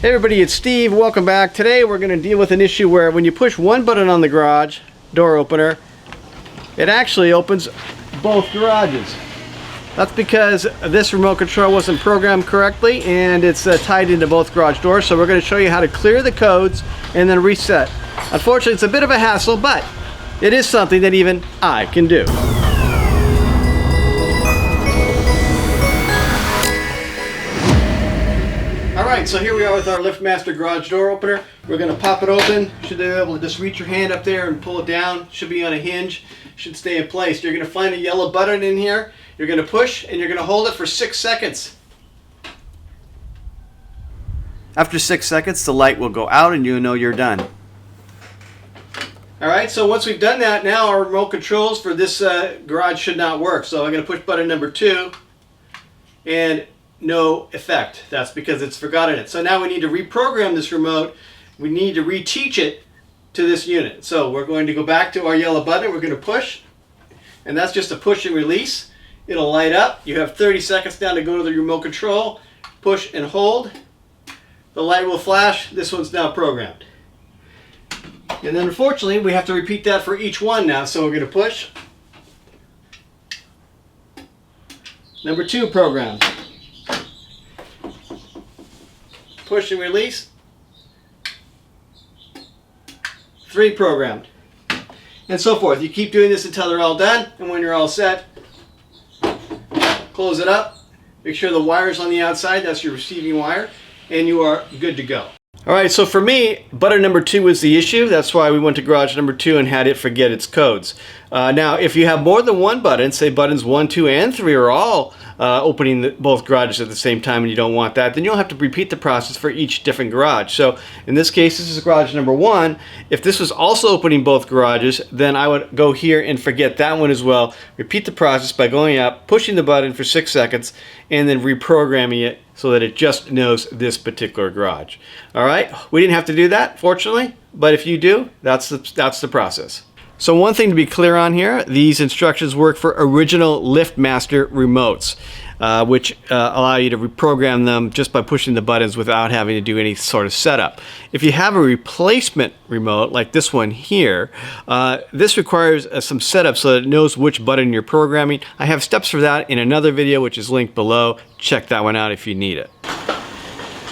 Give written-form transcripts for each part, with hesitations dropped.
Hey everybody, it's Steve. Welcome back. Today we're going to deal with an issue where when you push one button on the garage door opener, it actually opens both garages. That's because this remote control wasn't programmed correctly and it's tied into both garage doors. So we're going to show you how to clear the codes and then reset. Unfortunately, it's a bit of a hassle, but it is something that even I can do. Alright, so here we are with our LiftMaster garage door opener. We're going to pop it open. Should be able to just reach your hand up there and pull it down. Should be on a hinge. Should stay in place. You're going to find a yellow button in here. You're going to push and you're going to hold it for 6 seconds. After 6 seconds, the light will go out and you'll know you're done. Alright, so once we've done that, now our remote controls for this garage should not work. So I'm going to push button number 2 and no effect. That's because it's forgotten it. So now we need to reprogram this remote. We need to reteach it to this unit. So we're going to go back to our yellow button. We're going to push, and that's just a push and release. It'll light up. You have 30 seconds now to go to the remote control. Push and hold. The light will flash. This one's now programmed. And then unfortunately we have to repeat that for each one now. So we're going to push. Number 2 programmed. Push and release. 3 programmed. And so forth. You keep doing this until they're all done, and when you're all set, close it up. Make sure the wire's on the outside, that's your receiving wire, and you are good to go. Alright, so for me, button number 2 was the issue. That's why we went to garage number 2 and had it forget its codes. Now, if you have more than one button, say buttons 1, 2, and 3 are all opening both garages at the same time and you don't want that, then you'll have to repeat the process for each different garage. So in this case, this is garage number 1. If this was also opening both garages, then I would go here and forget that one as well. Repeat the process by going up, pushing the button for 6 seconds, and then reprogramming it so that it just knows this particular garage. Alright, we didn't have to do that, fortunately, but if you do, that's the process. So one thing to be clear on here, these instructions work for original LiftMaster remotes, which allow you to reprogram them just by pushing the buttons without having to do any sort of setup. If you have a replacement remote, like this one here, this requires some setup so that it knows which button you're programming. I have steps for that in another video, which is linked below. Check that one out if you need it.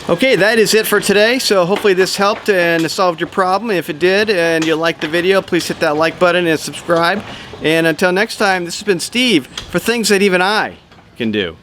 Okay, that is it for today. So hopefully this helped and solved your problem. If it did and you liked the video, please hit that like button and subscribe. And until next time, this has been Steve for things that even I can do.